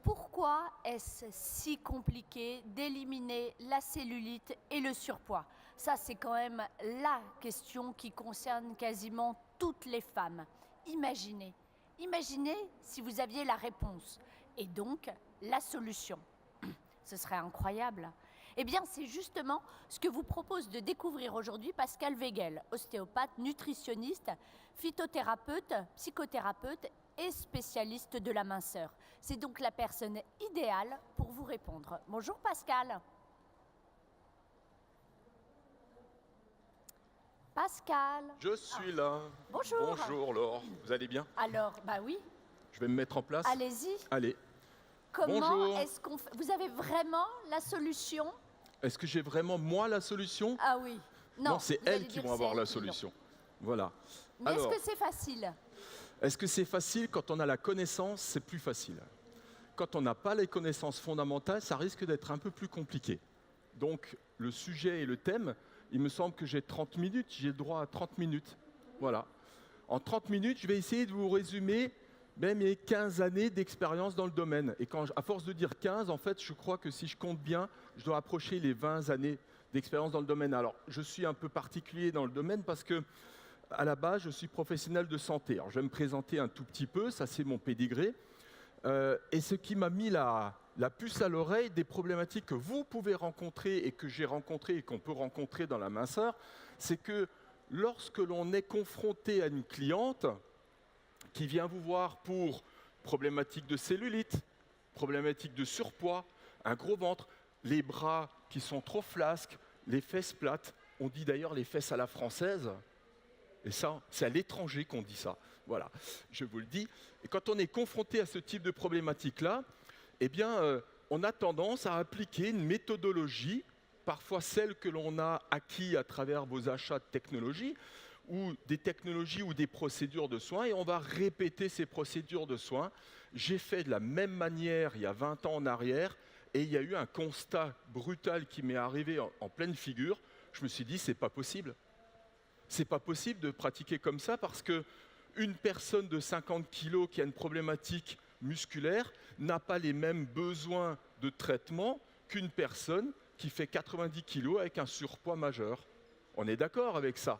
Pourquoi est-ce si compliqué d'éliminer la cellulite et le surpoids? Ça, c'est quand même la question qui concerne quasiment toutes les femmes. Imaginez, imaginez si vous aviez la réponse et donc la solution. Ce serait incroyable. Eh bien, c'est justement ce que vous propose de découvrir aujourd'hui Pascal Weigel, ostéopathe, nutritionniste, phytothérapeute, psychothérapeute et spécialiste de la minceur. C'est donc la personne idéale pour vous répondre. Bonjour Pascal. Pascal. Je suis là. Bonjour. Bonjour Laure, vous allez bien? Alors, bah oui, Je vais me mettre en place. allez-y. Allez. Comment Bonjour. est-ce qu'on fait? Vous avez vraiment la solution? Est-ce que j'ai vraiment moi la solution? Ah oui. Non, c'est vous allez elles qui dire vont avoir c'est la elles qui l'ont. solution. Voilà. Mais est-ce Alors, que c'est facile? est-ce que c'est facile? Quand on a la connaissance, c'est plus facile. Quand on n'a pas les connaissances fondamentales, ça risque d'être un peu plus compliqué. Donc, le sujet et le thème, il me semble que j'ai 30 minutes, j'ai le droit à 30 minutes. Voilà. En 30 minutes, je vais essayer de vous résumer mes 15 années d'expérience dans le domaine. Et à force de dire 15, en fait, je crois que si je compte bien, je dois approcher les 20 années d'expérience dans le domaine. Alors, je suis un peu particulier dans le domaine parce que, à la base, je suis professionnel de santé. Alors, je vais me présenter un tout petit peu, ça c'est mon pédigré. Et ce qui m'a mis la puce à l'oreille des problématiques que vous pouvez rencontrer et que j'ai rencontrées et qu'on peut rencontrer dans la minceur, c'est que lorsque l'on est confronté à une cliente qui vient vous voir pour problématique de cellulite, problématique de surpoids, un gros ventre, les bras qui sont trop flasques, les fesses plates, on dit d'ailleurs les fesses à la française, et ça, c'est à l'étranger qu'on dit ça. Voilà, je vous le dis. Et quand on est confronté à ce type de problématique-là, eh bien, on a tendance à appliquer une méthodologie, parfois celle que l'on a acquis à travers vos achats de technologie, ou des technologies ou des procédures de soins, et on va répéter ces procédures de soins. J'ai fait de la même manière il y a 20 ans en arrière, et il y a eu un constat brutal qui m'est arrivé en pleine figure. Je me suis dit, c'est pas possible. C'est pas possible de pratiquer comme ça parce que une personne de 50 kilos qui a une problématique musculaire n'a pas les mêmes besoins de traitement qu'une personne qui fait 90 kilos avec un surpoids majeur. On est d'accord avec ça?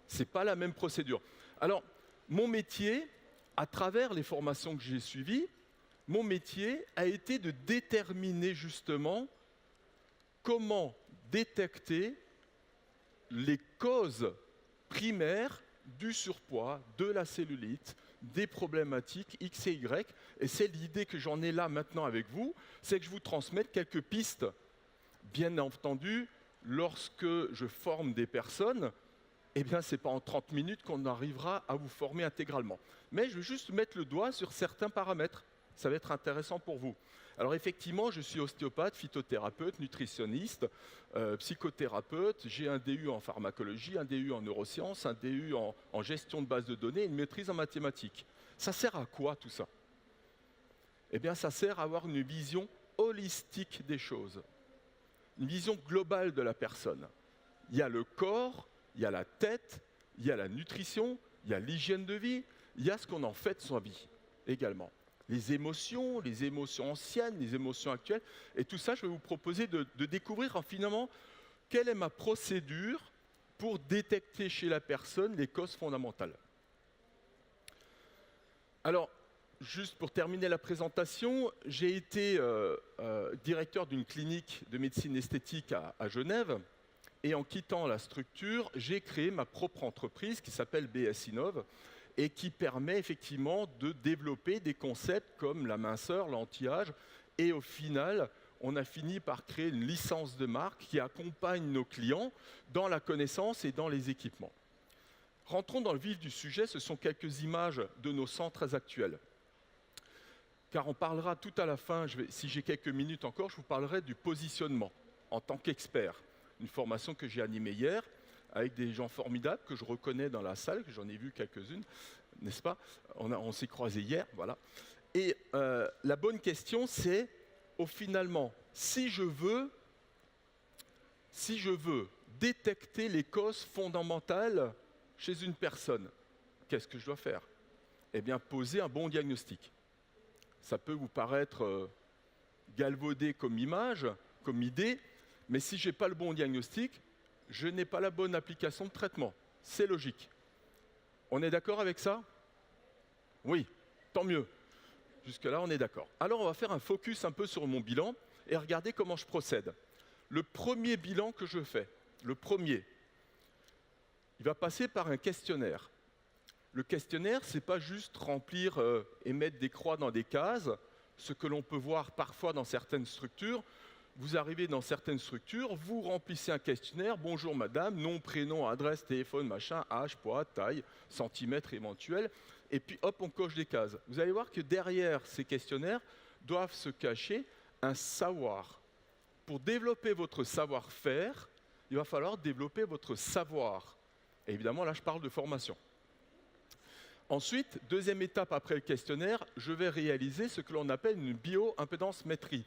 C'est pas la même procédure. Alors, mon métier, à travers les formations que j'ai suivies, mon métier a été de déterminer justement comment détecter les causes primaires du surpoids, de la cellulite, des problématiques X et Y. Et c'est l'idée que j'en ai là maintenant avec vous, c'est que je vous transmette quelques pistes. Bien entendu, lorsque je forme des personnes, eh bien, ce n'est pas en 30 minutes qu'on arrivera à vous former intégralement. Mais je vais juste mettre le doigt sur certains paramètres. Ça va être intéressant pour vous. Alors effectivement, je suis ostéopathe, phytothérapeute, nutritionniste, psychothérapeute. J'ai un DU en pharmacologie, un DU en neurosciences, un DU en gestion de base de données et une maîtrise en mathématiques. Ça sert à quoi tout ça? Eh bien, ça sert à avoir une vision holistique des choses, une vision globale de la personne. Il y a le corps, il y a la tête, il y a la nutrition, il y a l'hygiène de vie, il y a ce qu'on en fait de sa vie également. Les émotions anciennes, les émotions actuelles. Et tout ça, je vais vous proposer de découvrir finalement quelle est ma procédure pour détecter chez la personne les causes fondamentales. Alors, juste pour terminer la présentation, j'ai été directeur d'une clinique de médecine esthétique à Genève. Et en quittant la structure, j'ai créé ma propre entreprise qui s'appelle BS Innov et qui permet effectivement de développer des concepts comme la minceur, l'anti-âge. Et au final, on a fini par créer une licence de marque qui accompagne nos clients dans la connaissance et dans les équipements. Rentrons dans le vif du sujet, ce sont quelques images de nos centres actuels. Car on parlera tout à la fin, si j'ai quelques minutes encore, je vous parlerai du positionnement en tant qu'expert. Une formation que j'ai animée hier avec des gens formidables que je reconnais dans la salle, que j'en ai vu quelques-unes, n'est-ce pas? On s'est croisés hier, voilà. Et la bonne question, c'est, finalement, si je veux détecter les causes fondamentales chez une personne, qu'est-ce que je dois faire? Eh bien, poser un bon diagnostic. Ça peut vous paraître galvaudé comme image, comme idée, mais si je n'ai pas le bon diagnostic, je n'ai pas la bonne application de traitement. C'est logique. On est d'accord avec ça? Oui, tant mieux. Jusque-là, on est d'accord. Alors, on va faire un focus un peu sur mon bilan et regarder comment je procède. Le premier bilan que je fais, le premier, il va passer par un questionnaire. Le questionnaire, ce n'est pas juste remplir et mettre des croix dans des cases, ce que l'on peut voir parfois dans certaines structures. Vous arrivez dans certaines structures, vous remplissez un questionnaire, bonjour madame, nom, prénom, adresse, téléphone, machin, âge, poids, taille, centimètres éventuels, et puis hop, on coche des cases. Vous allez voir que derrière ces questionnaires doivent se cacher un savoir. Pour développer votre savoir-faire, il va falloir développer votre savoir. Et évidemment, là, je parle de formation. Ensuite, deuxième étape après le questionnaire, je vais réaliser ce que l'on appelle une bioimpédancemétrie.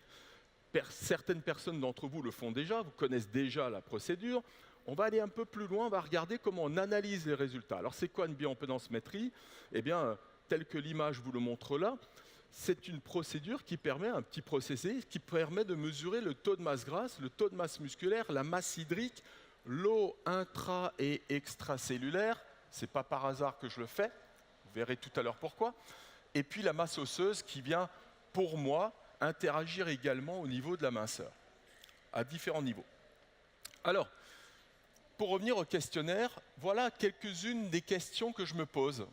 Certaines personnes d'entre vous le font déjà, vous connaissez déjà la procédure. On va aller un peu plus loin, on va regarder comment on analyse les résultats. Alors, c'est quoi une bioimpédancemétrie? Eh bien, tel que l'image vous le montre là, c'est une procédure qui permet, un petit procédé, qui permet de mesurer le taux de masse grasse, le taux de masse musculaire, la masse hydrique, l'eau intra- et extracellulaire. Ce n'est pas par hasard que je le fais, vous verrez tout à l'heure pourquoi. Et puis la masse osseuse qui vient, pour moi, interagir également au niveau de la minceur, à différents niveaux. Alors, pour revenir au questionnaire, voilà quelques-unes des questions que je me pose.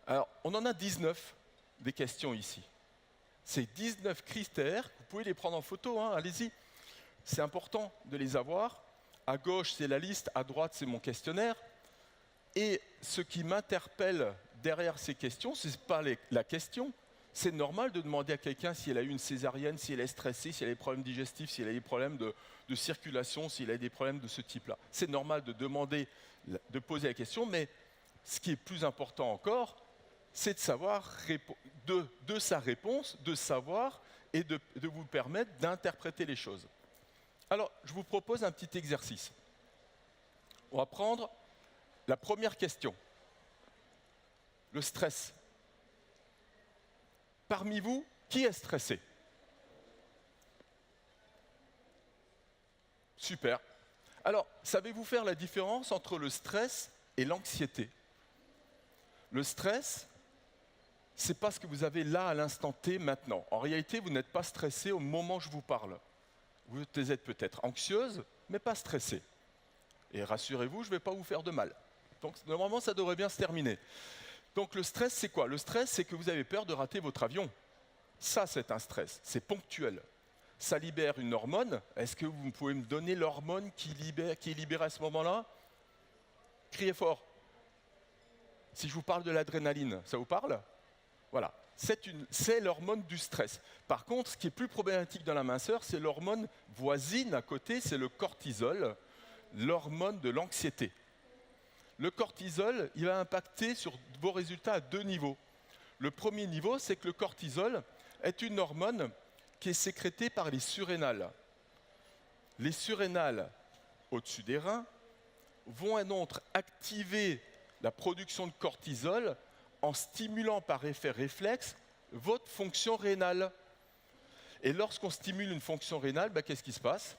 Alors, on en a 19 des questions ici. Ces 19 critères, vous pouvez les prendre en photo, hein, allez-y. C'est important de les avoir. À gauche, c'est la liste, à droite, c'est mon questionnaire. Et ce qui m'interpelle derrière ces questions, ce n'est pas la question. C'est normal de demander à quelqu'un si elle a eu une césarienne, si elle est stressée, si elle a des problèmes digestifs, si elle a des problèmes de circulation, si elle a des problèmes de ce type-là. C'est normal de demander, de poser la question, mais ce qui est plus important encore, c'est de savoir, de sa réponse, de savoir et de vous permettre d'interpréter les choses. Alors, je vous propose un petit exercice. On va prendre la première question, le stress. Parmi vous, qui est stressé? Super. Alors, savez-vous faire la différence entre le stress et l'anxiété? Le stress, c'est pas ce que vous avez là à l'instant T maintenant. En réalité, vous n'êtes pas stressé au moment où je vous parle. Vous êtes peut-être anxieuse, mais pas stressée. Et rassurez-vous, je ne vais pas vous faire de mal. Donc, normalement, ça devrait bien se terminer. Donc, le stress, c'est quoi? Le stress, c'est que vous avez peur de rater votre avion. Ça, c'est un stress. C'est ponctuel. Ça libère une hormone. Est-ce que vous pouvez me donner l'hormone qui est libérée à ce moment-là? Criez fort. Si je vous parle de l'adrénaline, ça vous parle? Voilà. C'est l'hormone du stress. Par contre, ce qui est plus problématique dans la minceur, c'est l'hormone voisine à côté, c'est le cortisol, l'hormone de l'anxiété. Le cortisol, il va impacter sur vos résultats à deux niveaux. Le premier niveau, c'est que le cortisol est une hormone qui est sécrétée par les surrénales. Les surrénales, au-dessus des reins, vont donc activer la production de cortisol en stimulant par effet réflexe votre fonction rénale. Et lorsqu'on stimule une fonction rénale, qu'est-ce qui se passe?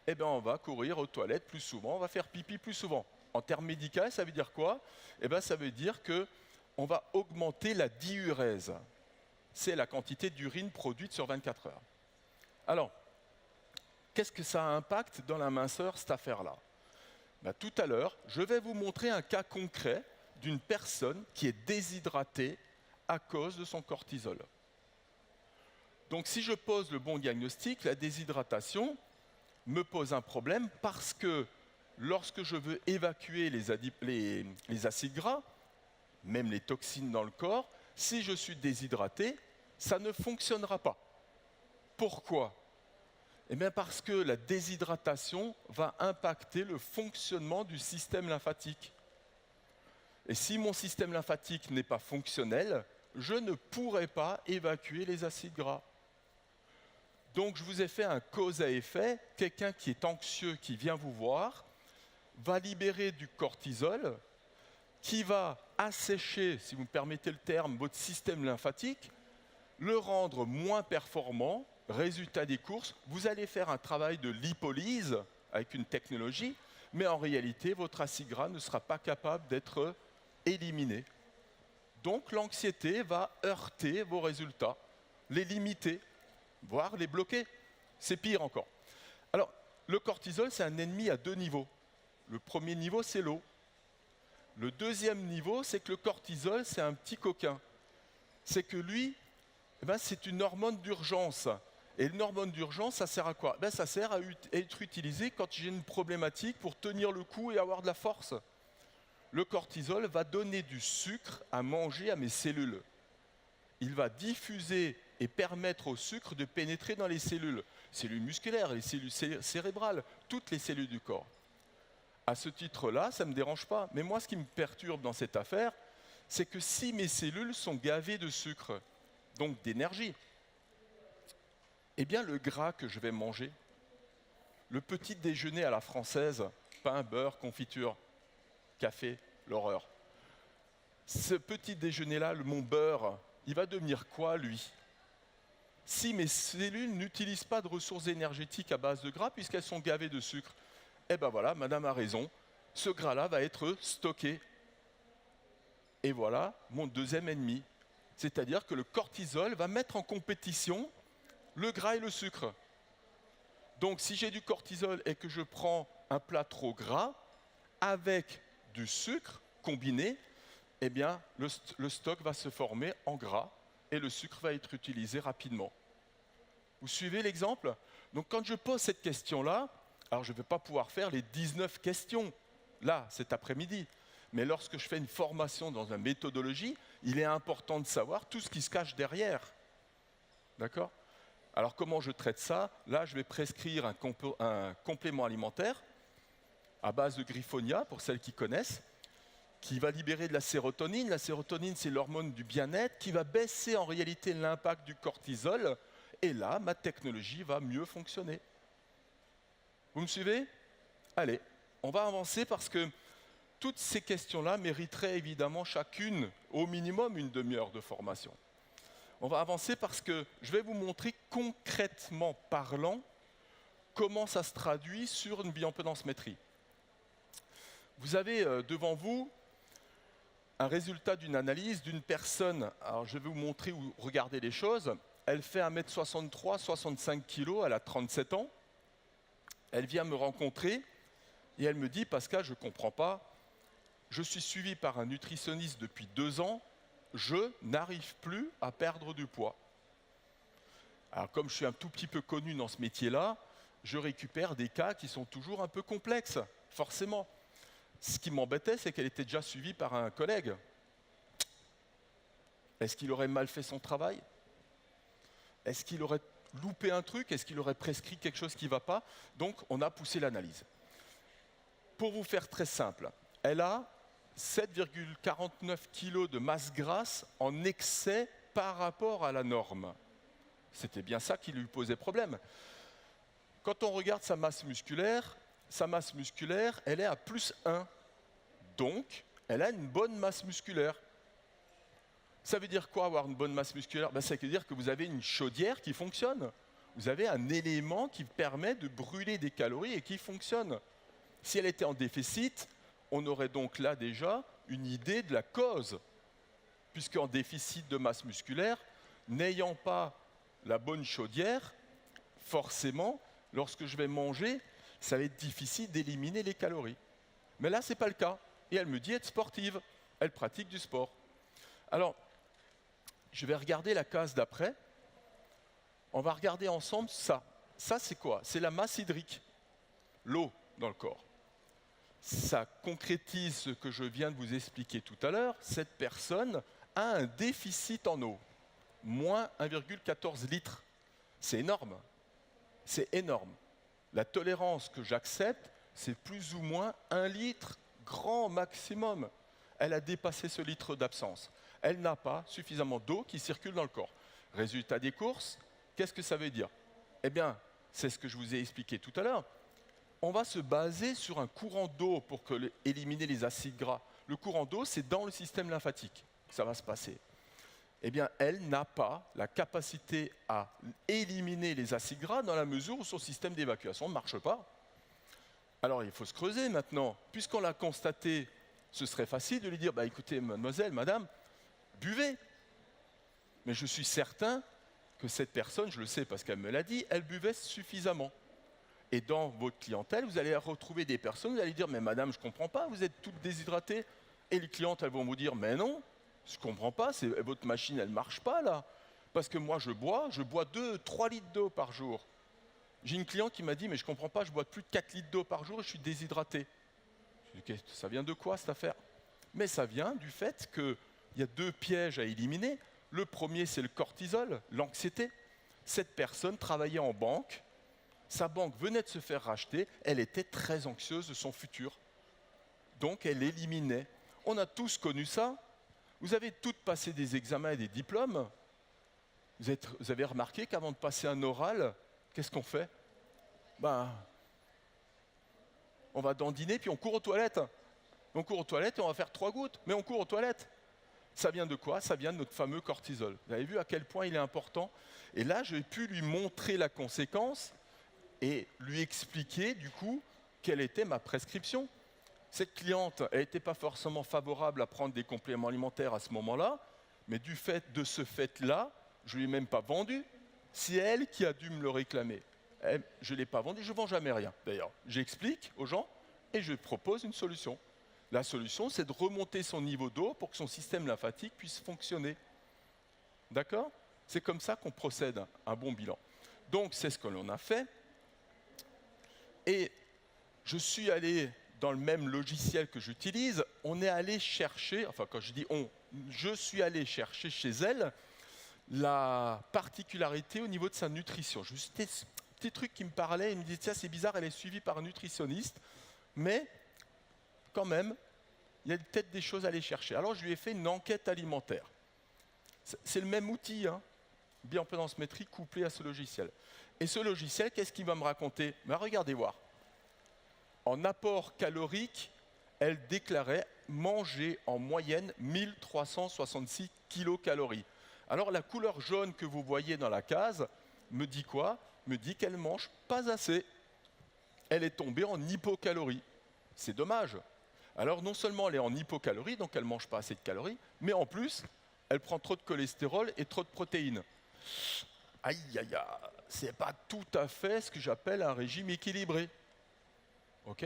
Eh bien, on va courir aux toilettes plus souvent, on va faire pipi plus souvent. En termes médicaux, ça veut dire quoi? Eh bien, ça veut dire qu'on va augmenter la diurèse. C'est la quantité d'urine produite sur 24 heures. Alors, qu'est-ce que ça impacte dans la minceur, cette affaire-là? Tout à l'heure, je vais vous montrer un cas concret d'une personne qui est déshydratée à cause de son cortisol. Donc, si je pose le bon diagnostic, la déshydratation me pose un problème parce que lorsque je veux évacuer les acides gras, même les toxines dans le corps, si je suis déshydraté, ça ne fonctionnera pas. Pourquoi? Eh bien parce que la déshydratation va impacter le fonctionnement du système lymphatique. Et si mon système lymphatique n'est pas fonctionnel, je ne pourrai pas évacuer les acides gras. Donc je vous ai fait un cause à effet. Quelqu'un qui est anxieux, qui vient vous voir, va libérer du cortisol, qui va assécher, si vous me permettez le terme, votre système lymphatique, le rendre moins performant. Résultat des courses, vous allez faire un travail de lipolyse avec une technologie, mais en réalité, votre acide gras ne sera pas capable d'être éliminé. Donc l'anxiété va heurter vos résultats, les limiter, voire les bloquer. C'est pire encore. Alors, le cortisol, c'est un ennemi à deux niveaux. Le premier niveau, c'est l'eau. Le deuxième niveau, c'est que le cortisol, c'est un petit coquin. C'est que lui, c'est une hormone d'urgence. Et une hormone d'urgence, ça sert à quoi? Ça sert à être utilisé quand j'ai une problématique pour tenir le coup et avoir de la force. Le cortisol va donner du sucre à manger à mes cellules. Il va diffuser et permettre au sucre de pénétrer dans les cellules musculaires, les cellules cérébrales, toutes les cellules du corps. À ce titre-là, ça ne me dérange pas. Mais moi, ce qui me perturbe dans cette affaire, c'est que si mes cellules sont gavées de sucre, donc d'énergie, eh bien le gras que je vais manger, le petit déjeuner à la française, pain, beurre, confiture, café, l'horreur. Ce petit déjeuner-là, mon beurre, il va devenir quoi, lui? Si mes cellules n'utilisent pas de ressources énergétiques à base de gras, puisqu'elles sont gavées de sucre, eh bien voilà, madame a raison, ce gras-là va être stocké. Et voilà mon deuxième ennemi. C'est-à-dire que le cortisol va mettre en compétition le gras et le sucre. Donc si j'ai du cortisol et que je prends un plat trop gras, avec du sucre combiné, eh bien le stock va se former en gras et le sucre va être utilisé rapidement. Vous suivez l'exemple? Donc quand je pose cette question-là, alors je ne vais pas pouvoir faire les 19 questions, là, cet après-midi. Mais lorsque je fais une formation dans une méthodologie, il est important de savoir tout ce qui se cache derrière. D'accord? Alors comment je traite ça? Là, je vais prescrire un complément alimentaire à base de griffonia, pour celles qui connaissent, qui va libérer de la sérotonine. La sérotonine, c'est l'hormone du bien-être, qui va baisser en réalité l'impact du cortisol. Et là, ma technologie va mieux fonctionner. Vous me suivez? Allez, on va avancer parce que toutes ces questions-là mériteraient évidemment chacune, au minimum, une demi-heure de formation. On va avancer parce que je vais vous montrer concrètement parlant comment ça se traduit sur une bioimpédance-métrie. Vous avez devant vous un résultat d'une analyse d'une personne. Alors je vais vous montrer où regarder les choses. Elle fait 1m63, 65 kg, elle a 37 ans. Elle vient me rencontrer et elle me dit « Pascal, je ne comprends pas. Je suis suivi par un nutritionniste depuis 2 ans. Je n'arrive plus à perdre du poids. » Alors comme je suis un tout petit peu connu dans ce métier-là, je récupère des cas qui sont toujours un peu complexes, forcément. Ce qui m'embêtait, c'est qu'elle était déjà suivie par un collègue. Est-ce qu'il aurait mal fait son travail? Est-ce qu'il aurait loupé un truc? Est-ce qu'il aurait prescrit quelque chose qui ne va pas? Donc on a poussé l'analyse. Pour vous faire très simple, elle a 7,49 kg de masse grasse en excès par rapport à la norme. C'était bien ça qui lui posait problème. Quand on regarde sa masse musculaire, elle est à +1. Donc, elle a une bonne masse musculaire. Ça veut dire quoi, avoir une bonne masse musculaire? Ça veut dire que vous avez une chaudière qui fonctionne. Vous avez un élément qui permet de brûler des calories et qui fonctionne. Si elle était en déficit, on aurait donc là déjà une idée de la cause. Puisqu'en déficit de masse musculaire, n'ayant pas la bonne chaudière, forcément, lorsque je vais manger, ça va être difficile d'éliminer les calories. Mais là, ce n'est pas le cas. Et elle me dit être sportive. Elle pratique du sport. Alors, je vais regarder la case d'après. On va regarder ensemble ça. Ça, c'est quoi? C'est la masse hydrique, l'eau dans le corps. Ça concrétise ce que je viens de vous expliquer tout à l'heure. Cette personne a un déficit en eau, moins 1,14 litres. C'est énorme. C'est énorme. La tolérance que j'accepte, c'est plus ou moins 1 litre, grand maximum. Elle a dépassé ce litre d'absence. Elle n'a pas suffisamment d'eau qui circule dans le corps. Résultat des courses, qu'est-ce que ça veut dire? Eh bien, c'est ce que je vous ai expliqué tout à l'heure. On va se baser sur un courant d'eau pour éliminer les acides gras. Le courant d'eau, c'est dans le système lymphatique que ça va se passer. Eh bien, elle n'a pas la capacité à éliminer les acides gras dans la mesure où son système d'évacuation ne marche pas. Alors, il faut se creuser maintenant. Puisqu'on l'a constaté, ce serait facile de lui dire, bah, écoutez, mademoiselle, madame, buvez. Mais je suis certain que cette personne, je le sais parce qu'elle me l'a dit, elle buvait suffisamment. Et dans votre clientèle, vous allez retrouver des personnes, vous allez dire, mais madame, je ne comprends pas, vous êtes toutes déshydratées. Et les clientes, elles vont vous dire, mais non, je ne comprends pas, votre machine, elle ne marche pas là. Parce que moi, je bois 2-3 litres d'eau par jour. J'ai une cliente qui m'a dit, mais je ne comprends pas, je bois plus de 4 litres d'eau par jour et je suis déshydraté. Je dis, ça vient de quoi cette affaire? Mais ça vient du fait qu'il y a 2 pièges à éliminer. Le premier, c'est le cortisol, l'anxiété. Cette personne travaillait en banque, sa banque venait de se faire racheter, elle était très anxieuse de son futur. Donc elle éliminait. On a tous connu ça. Vous avez toutes passé des examens et des diplômes. Vous avez remarqué qu'avant de passer un oral, qu'est-ce qu'on fait? On va dandiner, puis on court aux toilettes. On court aux toilettes et on va faire 3 gouttes, mais on court aux toilettes. Ça vient de quoi? Ça vient de notre fameux cortisol. Vous avez vu à quel point il est important? Et là, j'ai pu lui montrer la conséquence et lui expliquer, du coup, quelle était ma prescription. Cette cliente, elle n'était pas forcément favorable à prendre des compléments alimentaires à ce moment-là, mais du fait de ce fait-là, je ne lui ai même pas vendu. C'est elle qui a dû me le réclamer. Je ne l'ai pas vendu, je ne vends jamais rien. D'ailleurs, j'explique aux gens et je propose une solution. La solution, c'est de remonter son niveau d'eau pour que son système lymphatique puisse fonctionner. D'accord? C'est comme ça qu'on procède à un bon bilan. Donc, c'est ce que l'on a fait. Et je suis allé dans le même logiciel que j'utilise. On est allé chercher, enfin quand je dis on, je suis allé chercher chez elle la particularité au niveau de sa nutrition. C'était ce petit truc qui me parlait, il me disait tiens c'est bizarre, elle est suivie par un nutritionniste, mais quand même, il y a peut-être des choses à aller chercher. Alors je lui ai fait une enquête alimentaire. C'est le même outil, hein, bioimpédance métrique couplé à ce logiciel. Et ce logiciel, qu'est-ce qu'il va me raconter? Regardez voir. En apport calorique, elle déclarait manger en moyenne 1366 kilocalories. Alors la couleur jaune que vous voyez dans la case me dit quoi? Me dit qu'elle ne mange pas assez. Elle est tombée en hypocalorie. C'est dommage. Alors non seulement elle est en hypocalorie, donc elle ne mange pas assez de calories, mais en plus, elle prend trop de cholestérol et trop de protéines. Aïe, aïe, aïe, c'est pas tout à fait ce que j'appelle un régime équilibré. Ok?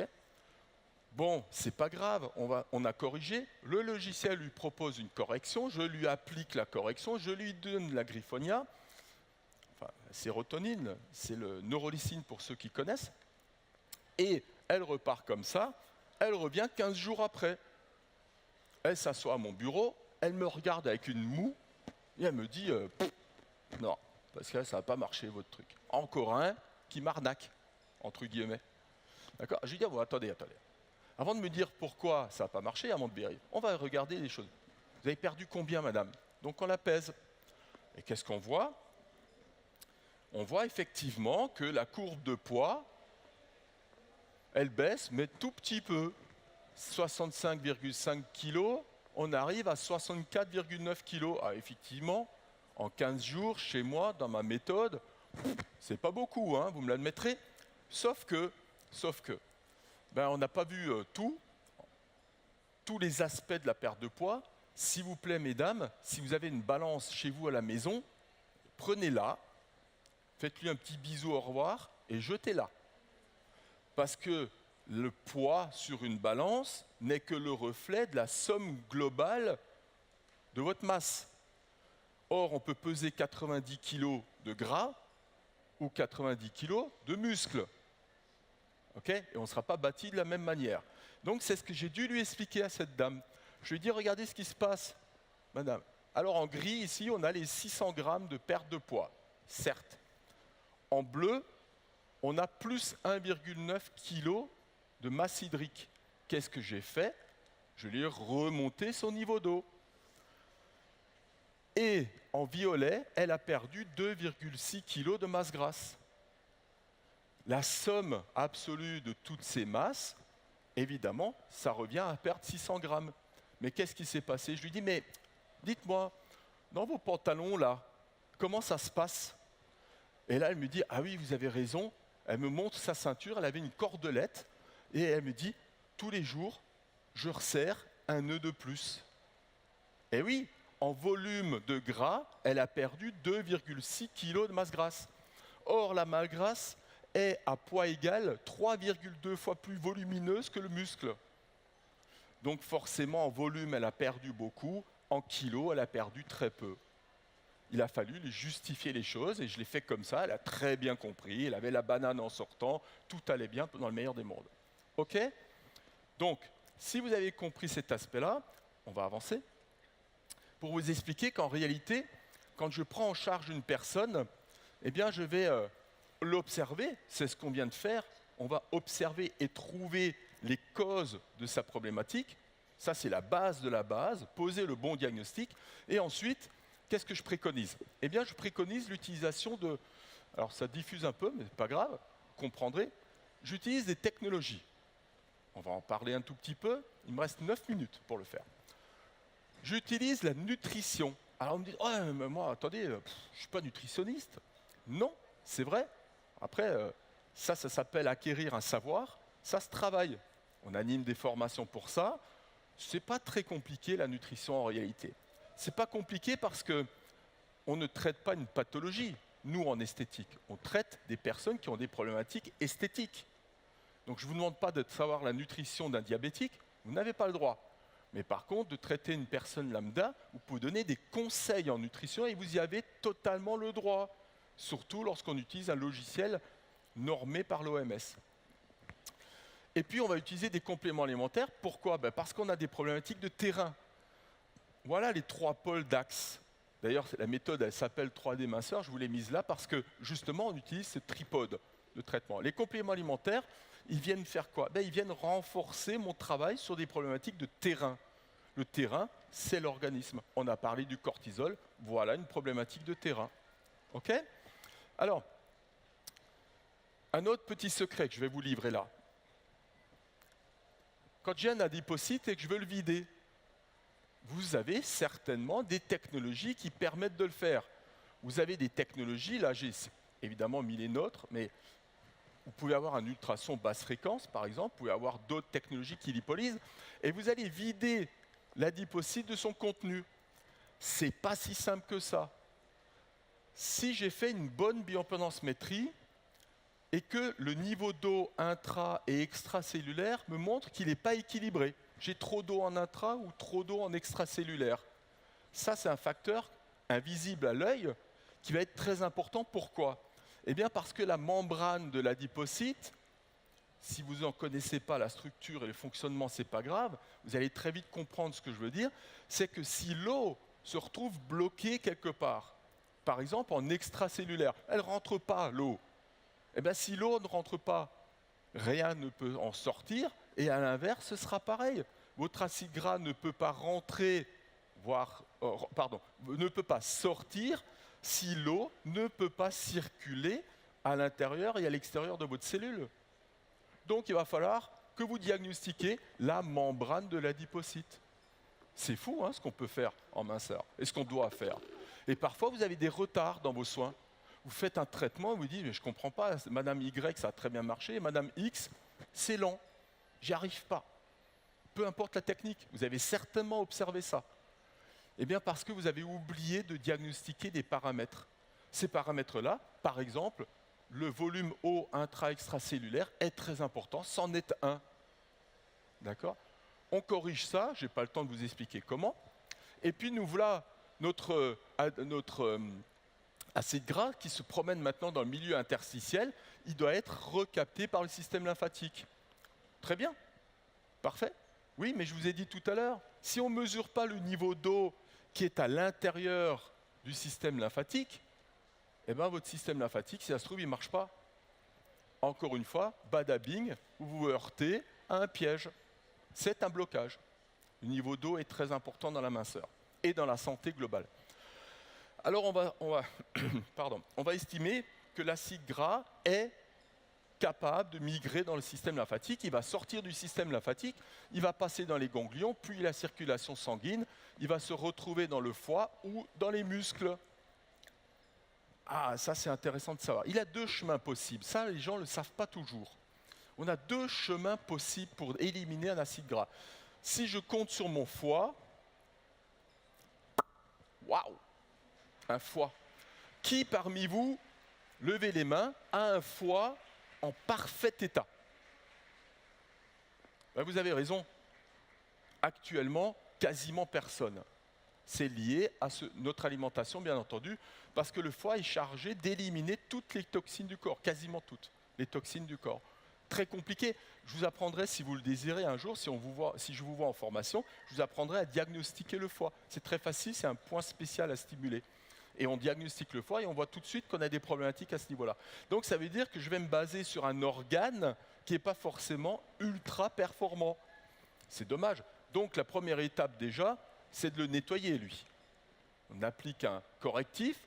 Bon, c'est pas grave, on a corrigé. Le logiciel lui propose une correction, je lui applique la correction, je lui donne la griffonia, enfin, la sérotonine, c'est le neurolycine pour ceux qui connaissent, et elle repart comme ça. Elle revient 15 jours après. Elle s'assoit à mon bureau, elle me regarde avec une moue et elle me dit non, parce que ça n'a pas marché votre truc. Encore un qui m'arnaque, entre guillemets. D'accord? Je lui dis bon, attendez. Avant de me dire pourquoi ça n'a pas marché, avant de bérir, on va regarder les choses. Vous avez perdu combien, madame? Donc on la pèse. Et qu'est-ce qu'on voit? On voit effectivement que la courbe de poids, elle baisse, mais tout petit peu. 65,5 kg, on arrive à 64,9 kg. Ah, effectivement, en 15 jours, chez moi, dans ma méthode, c'est pas beaucoup, hein, vous me l'admettrez. Sauf que, on n'a pas vu tous les aspects de la perte de poids. S'il vous plaît, mesdames, si vous avez une balance chez vous à la maison, prenez-la, faites-lui un petit bisou au revoir et jetez-la. Parce que le poids sur une balance n'est que le reflet de la somme globale de votre masse. Or, on peut peser 90 kg de gras ou 90 kg de muscles. Okay? Et on ne sera pas bâti de la même manière. Donc, c'est ce que j'ai dû lui expliquer à cette dame. Je lui ai dit, regardez ce qui se passe, madame. Alors, en gris, ici, on a les 600 grammes de perte de poids, certes. En bleu, on a plus 1,9 kg de masse hydrique. Qu'est-ce que j'ai fait? Je lui ai remonté son niveau d'eau. Et en violet, elle a perdu 2,6 kg de masse grasse. La somme absolue de toutes ces masses, évidemment, ça revient à perdre 600 grammes. Mais qu'est-ce qui s'est passé? Je lui dis, mais dites-moi, dans vos pantalons, là, comment ça se passe? Et là, elle me dit, ah oui, vous avez raison. Elle me montre sa ceinture, elle avait une cordelette, et elle me dit, tous les jours, je resserre un nœud de plus. Et oui, en volume de gras, elle a perdu 2,6 kg de masse grasse. Or, la masse grasse est à poids égal 3,2 fois plus volumineuse que le muscle. Donc forcément, en volume, elle a perdu beaucoup. En kilos, elle a perdu très peu. Il a fallu lui justifier les choses et je l'ai fait comme ça. Elle a très bien compris. Elle avait la banane en sortant. Tout allait bien dans le meilleur des mondes. OK? Donc, si vous avez compris cet aspect-là, on va avancer. Pour vous expliquer qu'en réalité, quand je prends en charge une personne, eh bien, je vais l'observer. C'est ce qu'on vient de faire. On va observer et trouver les causes de sa problématique. Ça, c'est la base de la base, poser le bon diagnostic. Et ensuite, qu'est-ce que je préconise? Eh bien, je préconise l'utilisation de... Alors, ça diffuse un peu, mais ce n'est pas grave, vous comprendrez. J'utilise des technologies. On va en parler un tout petit peu. Il me reste 9 minutes pour le faire. J'utilise la nutrition. Alors, on me dit, oh, mais moi, attendez, je ne suis pas nutritionniste. Non, c'est vrai. Après, ça s'appelle acquérir un savoir. Ça se travaille. On anime des formations pour ça. Ce n'est pas très compliqué, la nutrition, en réalité. Ce n'est pas compliqué parce qu'on ne traite pas une pathologie. Nous, en esthétique, on traite des personnes qui ont des problématiques esthétiques. Donc, je ne vous demande pas de savoir la nutrition d'un diabétique. Vous n'avez pas le droit. Mais par contre, de traiter une personne lambda, vous pouvez donner des conseils en nutrition et vous y avez totalement le droit. Surtout lorsqu'on utilise un logiciel normé par l'OMS. Et puis, on va utiliser des compléments alimentaires. Pourquoi? Parce qu'on a des problématiques de terrain. Voilà les 3 pôles d'axe. D'ailleurs, la méthode, elle s'appelle 3D minceur. Je vous l'ai mise là parce que, justement, on utilise ce tripode de traitement. Les compléments alimentaires, ils viennent faire quoi? Ils viennent renforcer mon travail sur des problématiques de terrain. Le terrain, c'est l'organisme. On a parlé du cortisol. Voilà une problématique de terrain. OK? Alors, un autre petit secret que je vais vous livrer là. Quand j'ai un adipocyte et que je veux le vider, vous avez certainement des technologies qui permettent de le faire. Vous avez des technologies, là j'ai évidemment mis les nôtres, mais vous pouvez avoir un ultrason basse fréquence par exemple, vous pouvez avoir d'autres technologies qui lipolisent, et vous allez vider l'adipocyte de son contenu. C'est pas si simple que ça. Si j'ai fait une bonne bioimpédancemétrie, et que le niveau d'eau intra- et extracellulaire me montre qu'il n'est pas équilibré. J'ai trop d'eau en intra ou trop d'eau en extracellulaire. Ça, c'est un facteur invisible à l'œil qui va être très important. Pourquoi? Eh bien, parce que la membrane de l'adipocyte, si vous n'en connaissez pas la structure et le fonctionnement, ce n'est pas grave, vous allez très vite comprendre ce que je veux dire, c'est que si l'eau se retrouve bloquée quelque part, par exemple en extracellulaire, elle ne rentre pas, l'eau. Eh bien, si l'eau ne rentre pas, rien ne peut en sortir, et à l'inverse, ce sera pareil. Votre acide gras ne peut pas rentrer, ne peut pas sortir si l'eau ne peut pas circuler à l'intérieur et à l'extérieur de votre cellule. Donc, il va falloir que vous diagnostiquiez la membrane de l'adipocyte. C'est fou ce qu'on peut faire en minceur et ce qu'on doit faire. Et parfois, vous avez des retards dans vos soins. Vous faites un traitement et vous dites, mais je ne comprends pas, Madame Y, ça a très bien marché, et Madame X, c'est lent, j'y arrive pas. Peu importe la technique, vous avez certainement observé ça. Eh bien parce que vous avez oublié de diagnostiquer des paramètres. Ces paramètres-là, par exemple, le volume eau intra-extracellulaire est très important, c'en est un. D'accord? On corrige ça, je n'ai pas le temps de vous expliquer comment. Et puis nous voilà notre acide gras qui se promène maintenant dans le milieu interstitiel, il doit être recapté par le système lymphatique. Très bien, parfait. Oui, mais je vous ai dit tout à l'heure, si on ne mesure pas le niveau d'eau qui est à l'intérieur du système lymphatique, eh bien votre système lymphatique, si ça se trouve, il ne marche pas. Encore une fois, badabing, vous vous heurtez à un piège. C'est un blocage. Le niveau d'eau est très important dans la minceur et dans la santé globale. Alors on va estimer que l'acide gras est capable de migrer dans le système lymphatique. Il va sortir du système lymphatique, il va passer dans les ganglions, puis la circulation sanguine, il va se retrouver dans le foie ou dans les muscles. Ah, ça c'est intéressant de savoir. Il a 2 chemins possibles. Ça, les gens ne le savent pas toujours. On a 2 chemins possibles pour éliminer un acide gras. Si je compte sur mon foie, waouh, un foie. Qui parmi vous, levez les mains, a un foie en parfait état? Ben, vous avez raison. Actuellement, quasiment personne. C'est lié à notre alimentation, bien entendu, parce que le foie est chargé d'éliminer toutes les toxines du corps, quasiment toutes les toxines du corps. Très compliqué. Je vous apprendrai, si vous le désirez un jour, si je vous vois en formation, je vous apprendrai à diagnostiquer le foie. C'est très facile, c'est un point spécial à stimuler. Et on diagnostique le foie et on voit tout de suite qu'on a des problématiques à ce niveau-là. Donc ça veut dire que je vais me baser sur un organe qui n'est pas forcément ultra performant. C'est dommage. Donc la première étape déjà, c'est de le nettoyer, lui. On applique un correctif,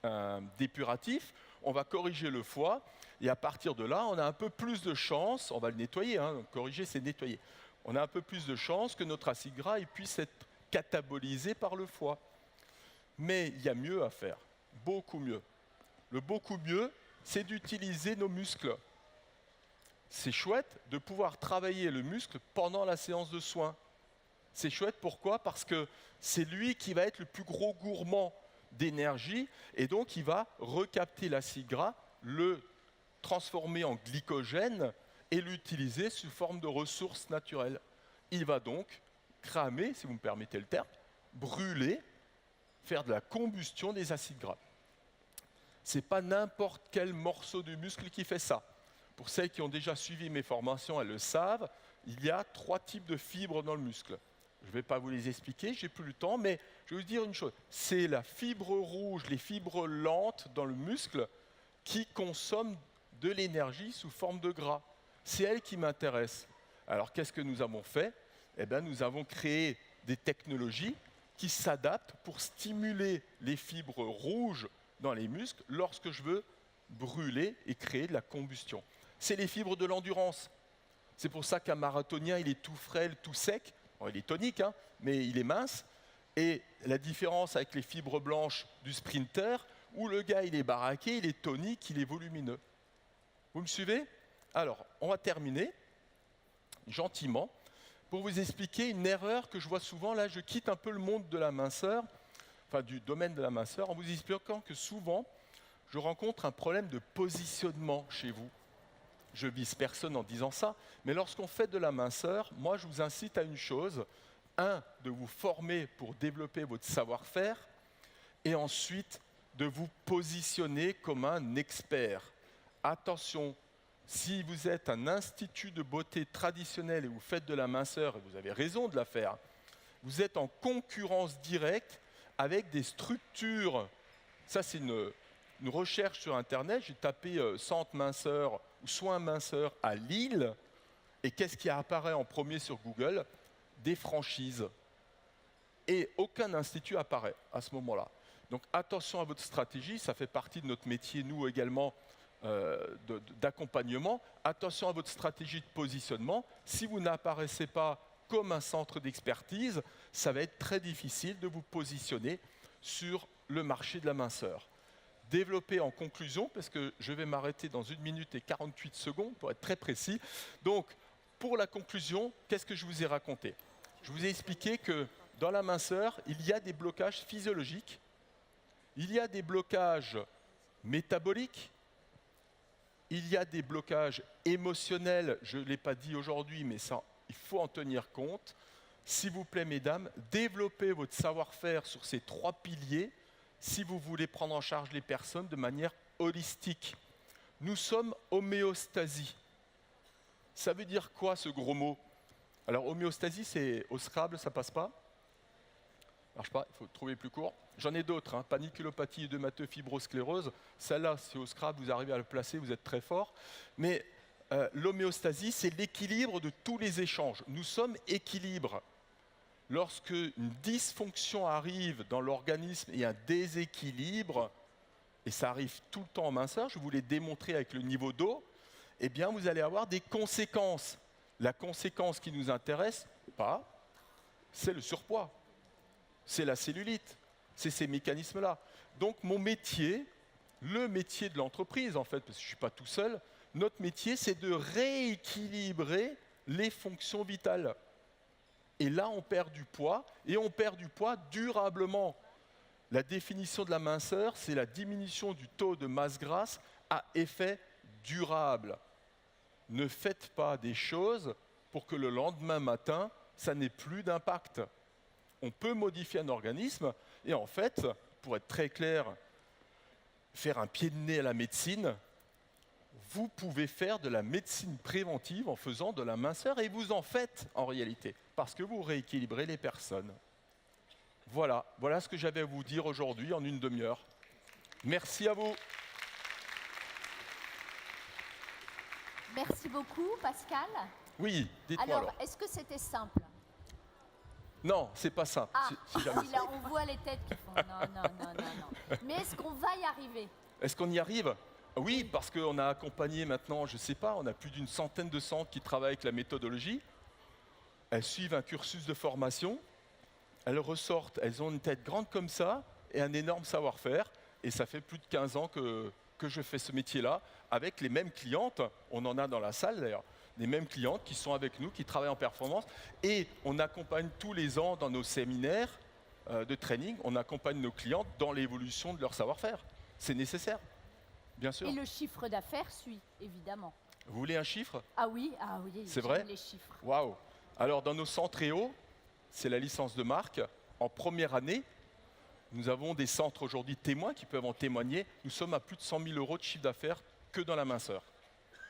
un dépuratif, on va corriger le foie, et à partir de là, on a un peu plus de chance, on va le nettoyer, donc corriger c'est nettoyer, on a un peu plus de chance que notre acide gras puisse être catabolisé par le foie. Mais il y a mieux à faire, beaucoup mieux. Le beaucoup mieux, c'est d'utiliser nos muscles. C'est chouette de pouvoir travailler le muscle pendant la séance de soins. C'est chouette, pourquoi? Parce que c'est lui qui va être le plus gros gourmand d'énergie et donc il va recapter l'acide gras, le transformer en glycogène et l'utiliser sous forme de ressources naturelles. Il va donc cramer, si vous me permettez le terme, brûler, faire de la combustion des acides gras. Ce n'est pas n'importe quel morceau de muscle qui fait ça. Pour celles qui ont déjà suivi mes formations, elles le savent, il y a 3 types de fibres dans le muscle. Je ne vais pas vous les expliquer, j'ai plus le temps, mais je vais vous dire une chose. C'est la fibre rouge, les fibres lentes dans le muscle qui consomment de l'énergie sous forme de gras. C'est elles qui m'intéressent. Alors qu'est-ce que nous avons fait? Eh bien, nous avons créé des technologies qui s'adaptent pour stimuler les fibres rouges dans les muscles lorsque je veux brûler et créer de la combustion. C'est les fibres de l'endurance. C'est pour ça qu'un marathonien, il est tout frêle, tout sec. Bon, il est tonique, mais il est mince. Et la différence avec les fibres blanches du sprinter, où le gars, il est baraqué, il est tonique, il est volumineux. Vous me suivez? Alors, on va terminer gentiment pour vous expliquer une erreur que je vois souvent. Là, je quitte un peu le monde de la minceur, enfin du domaine de la minceur, en vous expliquant que souvent, je rencontre un problème de positionnement chez vous. Je vise personne en disant ça, mais lorsqu'on fait de la minceur, moi, je vous incite à une chose. De vous former pour développer votre savoir-faire, et ensuite, de vous positionner comme un expert. Attention, si vous êtes un institut de beauté traditionnel et vous faites de la minceur, et vous avez raison de la faire, vous êtes en concurrence directe avec des structures. Ça, c'est une recherche sur Internet. J'ai tapé centre minceur ou soins minceur à Lille, et qu'est-ce qui apparaît en premier sur Google? Des franchises. Et aucun institut apparaît à ce moment-là. Donc attention à votre stratégie, ça fait partie de notre métier, nous également, d'accompagnement. Attention à votre stratégie de positionnement. Si vous n'apparaissez pas comme un centre d'expertise, ça va être très difficile de vous positionner sur le marché de la minceur. Développer en conclusion, parce que je vais m'arrêter dans 1 minute et 48 secondes pour être très précis. Donc, pour la conclusion, qu'est-ce que je vous ai raconté? Je vous ai expliqué que dans la minceur, il y a des blocages physiologiques, il y a des blocages métaboliques, il y a des blocages émotionnels, je ne l'ai pas dit aujourd'hui, mais ça, il faut en tenir compte. S'il vous plaît, mesdames, développez votre savoir-faire sur ces 3 piliers si vous voulez prendre en charge les personnes de manière holistique. Nous sommes homéostasie. Ça veut dire quoi ce gros mot? Alors homéostasie, c'est au Scrabble, ça passe pas? Marche pas, il faut trouver plus court. J'en ai d'autres, paniculopathie œdémateux, fibrosclérose. Celle-là, si au Scrabble vous arrivez à le placer, vous êtes très fort. Mais l'homéostasie, c'est l'équilibre de tous les échanges. Nous sommes équilibre. Lorsque une dysfonction arrive dans l'organisme et un déséquilibre, et ça arrive tout le temps en minceur, je vous l'ai démontré avec le niveau d'eau, eh bien, vous allez avoir des conséquences. La conséquence qui nous intéresse, pas, c'est le surpoids, c'est la cellulite, c'est ces mécanismes-là. Donc, mon métier, le métier de l'entreprise, en fait, parce que je ne suis pas tout seul, notre métier, c'est de rééquilibrer les fonctions vitales. Et là, on perd du poids, et on perd du poids durablement. La définition de la minceur, c'est la diminution du taux de masse grasse à effet durable. Ne faites pas des choses pour que le lendemain matin, ça n'ait plus d'impact. On peut modifier un organisme, et en fait, pour être très clair, faire un pied de nez à la médecine, vous pouvez faire de la médecine préventive en faisant de la minceur, et vous en faites en réalité, parce que vous rééquilibrez les personnes. Voilà ce que j'avais à vous dire aujourd'hui en une demi-heure. Merci à vous. Merci beaucoup, Pascal. Oui, dites-moi alors. Est-ce que c'était simple? Non, c'est pas ça. Ah, Si jamais. oui, là, on voit les têtes qui font non. Mais est-ce qu'on va y arriver? Est-ce qu'on y arrive? Oui, parce qu'on a accompagné maintenant, je ne sais pas, on a plus d'une centaine de centres qui travaillent avec la méthodologie. Elles suivent un cursus de formation, elles ressortent, elles ont une tête grande comme ça et un énorme savoir-faire. Et ça fait plus de 15 ans que je fais ce métier-là avec les mêmes clientes, on en a dans la salle d'ailleurs, les mêmes clientes qui sont avec nous, qui travaillent en performance. Et on accompagne tous les ans dans nos séminaires de training, on accompagne nos clientes dans l'évolution de leur savoir-faire. C'est nécessaire, bien sûr. Et le chiffre d'affaires suit, évidemment. Vous voulez un chiffre? Ah oui, c'est vrai? Les chiffres. Waouh! Alors dans nos centres EO, c'est la licence de marque, en première année, nous avons des centres aujourd'hui témoins qui peuvent en témoigner. Nous sommes à plus de 100 000 € de chiffre d'affaires que dans la minceur.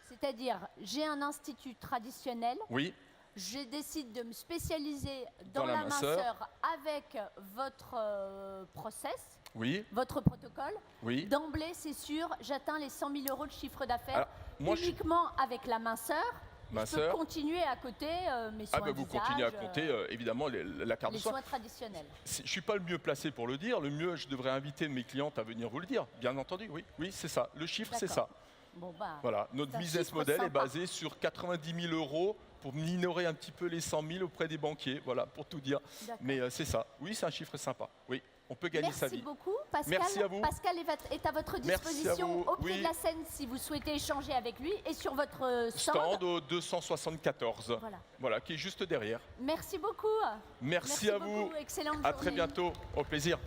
C'est-à-dire, j'ai un institut traditionnel, Oui, je décide de me spécialiser Dans dans la la minceur avec votre process, oui, votre protocole. oui. D'emblée, c'est sûr, j'atteins les 100 000 € de chiffre d'affaires Alors, moi, uniquement avec la minceur. Je Minceur. peux continuer à côté mes soins Ah ben vous visage, continuez à compter évidemment la carte les de soins. soins traditionnels. Je ne suis pas le mieux placé pour le dire. Le mieux, je devrais inviter mes clientes à venir vous le dire. Bien entendu, oui. Oui, c'est ça. Le chiffre, c'est ça. D'accord. Bon, bah, Voilà. Notre c'est un business chiffre model est sympa. basé sur 90 000 € pour minorer un petit peu les 100 000 auprès des banquiers. Voilà, pour tout dire. D'accord. Mais c'est ça. Oui, c'est un chiffre sympa. Oui, on peut gagner sa Merci vie. beaucoup, Pascal. Merci à vous. Pascal est à votre Merci à disposition vous. au pied Oui. de la scène si vous souhaitez échanger avec lui et sur votre stand. Stand au 274. Voilà. Voilà, qui est juste derrière. Merci beaucoup. Merci à vous. Beaucoup. Excellente À très journée. bientôt. Au plaisir.